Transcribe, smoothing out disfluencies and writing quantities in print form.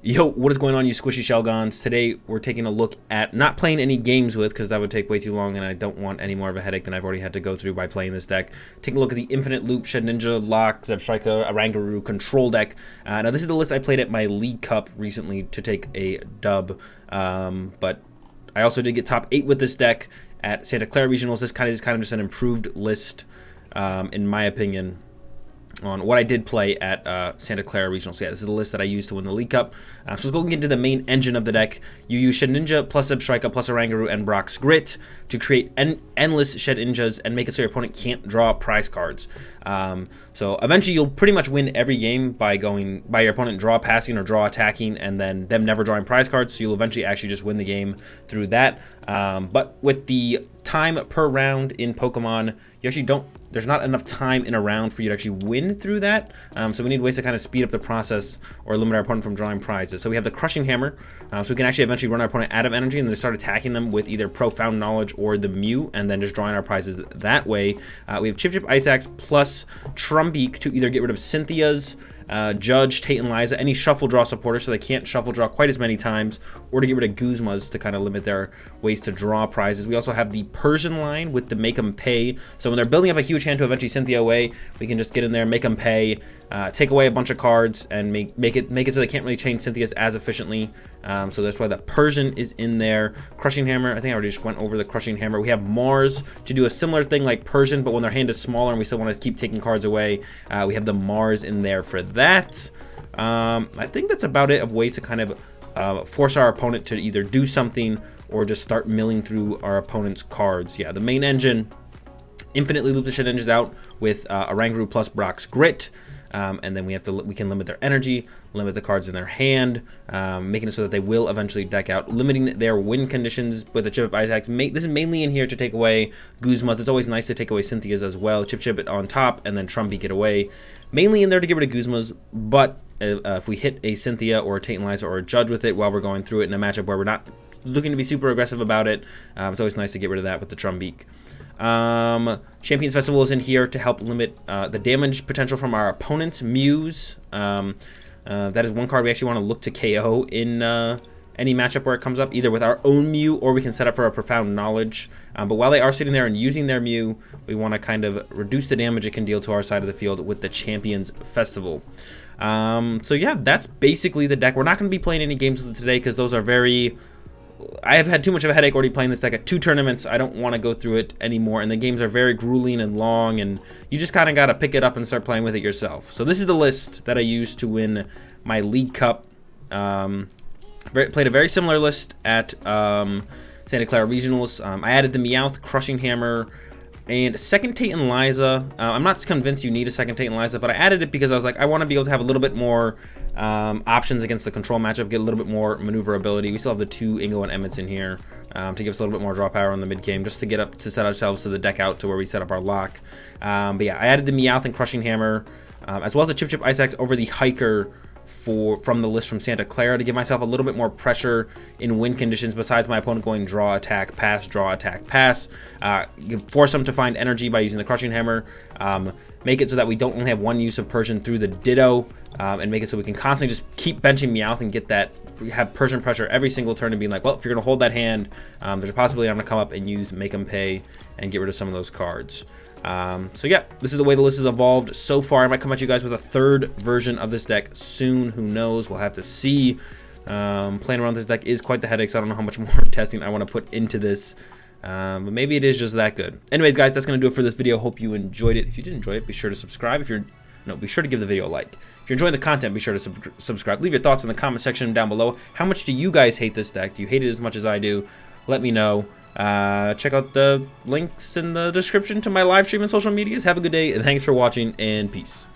Yo, what is going on, you squishy Shelgons? Today, we're taking a look at not playing any games with, because that would take way too long, and I don't want any more of a headache than I've already had to go through by playing this deck. Taking a look at the Infinite Loop, Shed Ninja, Lock, Zeb Striker, Arangaroo control deck. Now, this is the list I played at my League Cup recently to take a dub, but I also did get top 8 with this deck at Santa Clara Regionals. This kind of just an improved list, in my opinion, on what I did play at Santa Clara Regionals. So yeah, this is the list that I used to win the League Cup. So let's go into the main engine of the deck. You use Shed Ninja plus Zeb Striker plus Arangaroo and Brock's Grit to create endless Shed Ninjas and make it so your opponent can't draw prize cards. So eventually you'll pretty much win every game by your opponent draw passing or draw attacking and then them never drawing prize cards. So you'll eventually actually just win the game through that. But with the time per round in Pokemon, you actually there's not enough time in a round for you to actually win through that. So we need ways to kind of speed up the process or limit our opponent from drawing prizes. So we have the Crushing Hammer, so we can actually eventually run our opponent out of energy and then start attacking them with either Profound Knowledge or the Mew, and then just drawing our prizes that way. We have Chip Ice Axe plus Trumbeak to either get rid of Cynthia's, Judge, Tate, and Liza, any shuffle draw supporters, so they can't shuffle draw quite as many times, or to get rid of Guzmas to kind of limit their ways to draw prizes. We also have the Persian line with the Make 'em Pay, so when they're building up a huge hand to eventually Cynthia away, we can just get in there, make them pay, take away a bunch of cards, and make it so they can't really change Cynthia's as efficiently. So that's why the Persian is in there. Crushing Hammer, I think I already just went over the Crushing Hammer. We have Mars to do a similar thing like Persian, but when their hand is smaller and we still want to keep taking cards away, we have the Mars in there for that. I think that's about it of ways to kind of force our opponent to either do something or just start milling through our opponent's cards. Yeah, the main engine, infinitely loop the Shed Ninjas out with Arangaroo plus Brock's Grit. And then we can limit their energy, limit the cards in their hand, making it so that they will eventually deck out, limiting their win conditions with the Chip Ice Axe. This is mainly in here to take away Guzmas. It's always nice to take away Cynthia's as well. Chip it on top, and then Trumbeak it away. Mainly in there to get rid of Guzmas, but if we hit a Cynthia or a Tate and Liza or a Judge with it while we're going through it in a matchup where we're not looking to be super aggressive about it, it's always nice to get rid of that with the Trumbeak. Champions Festival is in here to help limit the damage potential from our opponent's Mews. That is one card we actually want to look to KO in any matchup where it comes up, either with our own Mew or we can set up for a Profound Knowledge. But while they are sitting there and using their Mew, we want to kind of reduce the damage it can deal to our side of the field with the Champions Festival. So yeah, that's basically the deck. We're not going to be playing any games with it today because those are I have had too much of a headache already playing this deck at 2 tournaments. I don't want to go through it anymore, and the games are very grueling and long, and you just kind of got to pick it up and start playing with it yourself. So this is the list that I used to win my League Cup. Played a very similar list at Santa Clara Regionals. I added the Meowth, Crushing Hammer, and second Tate and Liza. I'm not convinced you need a second Tate and Liza, but I added it because I was like, I want to be able to have a little bit more options against the control matchup, get a little bit more maneuverability. We still have the 2 Ingo and Emmets in here to give us a little bit more draw power on the mid game, just to get up to set ourselves to the deck out to where we set up our lock. But yeah, I added the Meowth and Crushing Hammer, as well as the Chip Ice Axe over the Hiker from the list from Santa Clara to give myself a little bit more pressure in win conditions besides my opponent going draw, attack, pass, draw, attack, pass. Force them to find energy by using the Crushing Hammer. Make it so that we don't only have one use of Persian through the Ditto, and make it so we can constantly just keep benching Meowth and get that, have Persian pressure every single turn and being like, well, if you're going to hold that hand, there's a possibility I'm going to come up and use Make 'em Pay and get rid of some of those cards. So yeah, this is the way the list has evolved so far. I might come at you guys with a 3rd version of this deck soon. Who knows? We'll have to see. Playing around this deck is quite the headache, so I don't know how much more testing I want to put into this. But maybe it is just that good. Anyways, guys, that's going to do it for this video. Hope you enjoyed it. If you did enjoy it, be sure to subscribe. Be sure to give the video a like. If you're enjoying the content, be sure to subscribe. Leave your thoughts in the comment section down below. How much do you guys hate this deck? Do you hate it as much as I do? Let me know. Check out the links in the description to my live stream and social medias. Have a good day, and thanks for watching, and peace.